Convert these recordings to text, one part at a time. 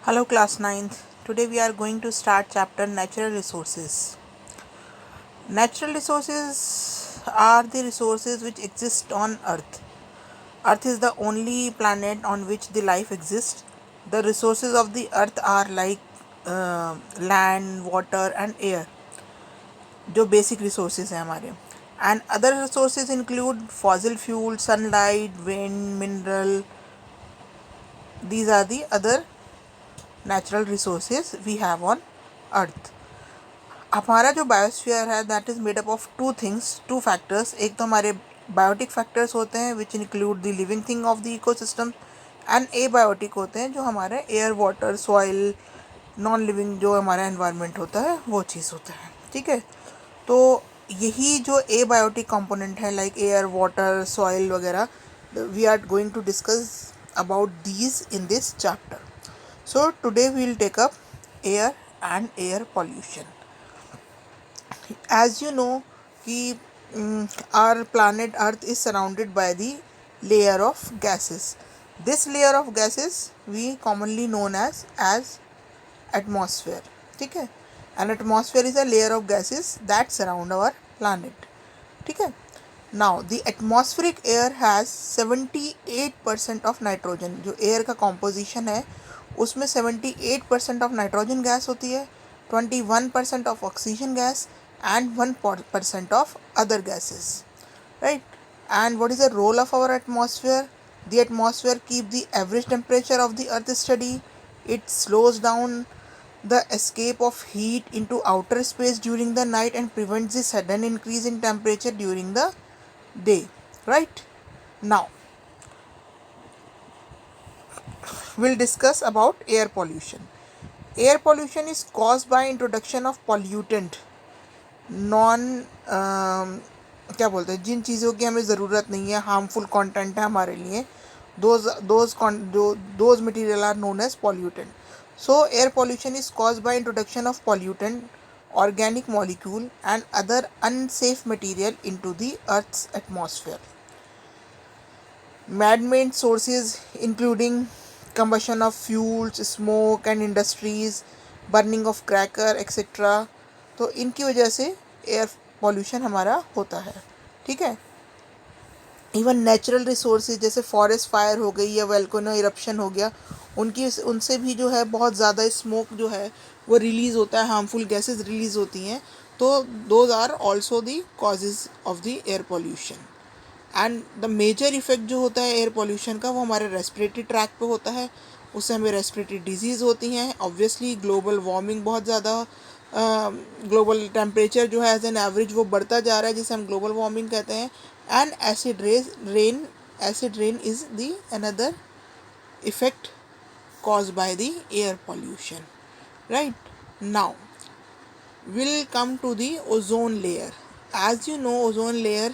Hello class 9th. Today we are going to start chapter Natural Resources. Natural resources are the resources which exist on earth. Earth is the only planet on which the life exists. The resources of the earth are like land, water and air, जो basic resources हैं हमारे. And other resources include fossil fuel, sunlight, wind, mineral. These are the other natural resources we have on earth. हमारा जो biosphere है that is made up of two things, two factors. एक तो हमारे biotic factors होते हैं which include the living thing of the ecosystem, and abiotic होते हैं जो हमारे air, water, soil, non living जो हमारा एनवायरनमेंट होता है वो चीज़ होता है. ठीक है, तो यही जो एबायोटिक कंपोनेंट है लाइक एयर, वाटर, सॉइल वगैरह, we are going to discuss about these in this chapter. So today we will take up air and air pollution. As you know कि our planet earth is surrounded by the layer of gases. This layer of gases we commonly known as atmosphere. ठीक है, an atmosphere is a layer of gases that surround our planet. ठीक है, now the atmospheric air has 78% of nitrogen. जो air का composition है उसमें 78% of nitrogen gas होती है, 21% of oxygen gas and 1% of other gases, right? And what is the role of our atmosphere? The atmosphere keep the average temperature of the earth steady. It slows down the escape of heat into outer space during the night and prevents the sudden increase in temperature during the day, right? Now we'll discuss about air pollution. Air pollution is caused by introduction of pollutant non क्या बोलते हैं, जिन चीज़ों की हमें ज़रूरत नहीं है, harmful content है हमारे लिए, those material are known as pollutant. So air pollution is caused by introduction of pollutant, organic molecule and other unsafe material into the earth's atmosphere. Man-made sources including combustion of fuels, smoke and industries, burning of cracker etc. तो इनकी वजह से air pollution हमारा होता है. ठीक है, even natural resources जैसे फॉरेस्ट फायर हो गई या वोल्केनो इरप्शन हो गया, उनसे भी जो है बहुत ज़्यादा स्मोक जो है वो रिलीज़ होता है, हार्मफुल गैसेस रिलीज़ होती हैं. तो those are also the causes of the air pollution. And the major effect जो होता है एयर पॉल्यूशन का वो हमारे रेस्पिरेटरी ट्रैक पे होता है. उससे हमें रेस्पिरेटरी डिजीज़ होती हैं. ऑब्वियसली ग्लोबल वार्मिंग बहुत ज़्यादा, ग्लोबल टेम्परेचर जो है एज एन एवरेज वो बढ़ता जा रहा है जिसे हम ग्लोबल वार्मिंग कहते हैं. And acid rain is the another effect caused by the air pollution, right? Now we'll come to the ozone layer. As you know, ozone layer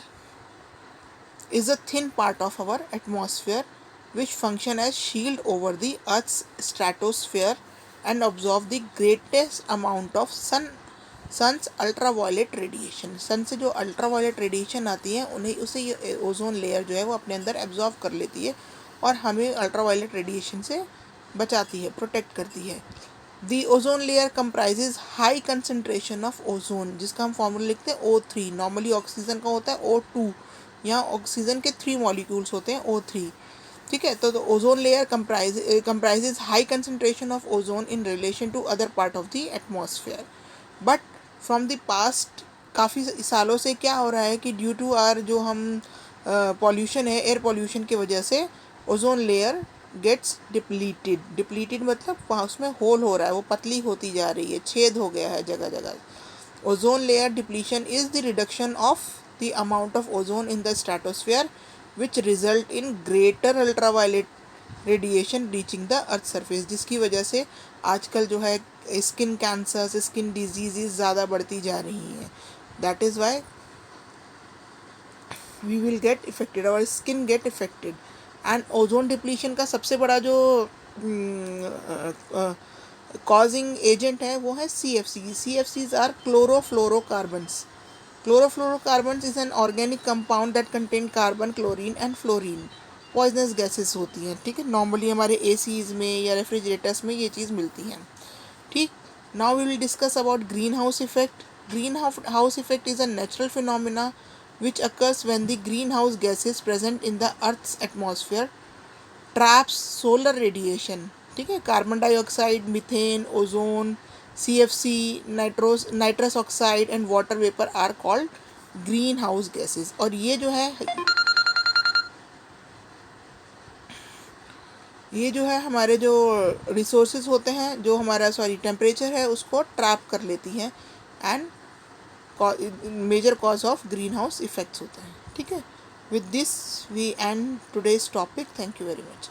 is a thin part of our atmosphere which function as shield over the earth's stratosphere and absorb the greatest amount of sun's ultraviolet radiation. सन से जो ultraviolet radiation आती है उन्हें उसे ये ozone layer जो है वो अपने अंदर एब्जॉर्ब कर लेती है और हमें अल्ट्रावायलेट रेडिएशन से बचाती है, प्रोटेक्ट करती है. The ozone layer comprises high concentration of ozone, जिसका हम फॉर्मूला लिखते हैं O3. नॉर्मली ऑक्सीजन का होता है O2, यहाँ ऑक्सीजन के 3 मॉलिक्यूल्स होते हैं O3. ठीक है, तो ozone layer comprises high concentration of ozone in relation to other part of the atmosphere. But from the past काफ़ी सालों से क्या हो रहा है कि ड्यू टू आर जो हम पॉल्यूशन है, एयर पॉल्यूशन की वजह से ओजोन लेयर गेट्स डिप्लीटेड मतलब वहाँ उसमें होल हो रहा है, वो पतली होती जा रही है, छेद हो गया है जगह जगह. Ozone layer depletion is the reduction of the amount of ozone in the stratosphere which result in greater ultraviolet radiation reaching the earth surface, जिसकी वजह से आजकल जो है स्किन कैंसर्स, स्किन डिजीज़ ज़्यादा बढ़ती जा रही हैं. That is why we will get affected, our skin get affected. And ozone depletion का सबसे बड़ा जो कॉजिंग एजेंट है वो है CFC. CFCs are chlorofluorocarbons. Chlorofluorocarbons is an organic compound that contain carbon, chlorine and fluorine. Poisonous gases होती हैं, ठीक है। नॉर्मली हमारे एसीज में या रेफ्रिजरेटर्स में ये चीज़ मिलती हैं, ठीक। Now we will discuss about green house effect. Green house effect is a natural phenomena which occurs when the greenhouse gases present in the earth's atmosphere traps solar radiation, ठीक है। Carbon dioxide, methane, ozone, CFC, nitrous oxide and water vapour are called green house gases. और ये जो है हमारे जो resources होते हैं, जो हमारा टेम्परेचर है उसको ट्रैप कर लेती हैं and major cause of green house effects होते हैं, ठीक है। With this we end today's topic. Thank you very much.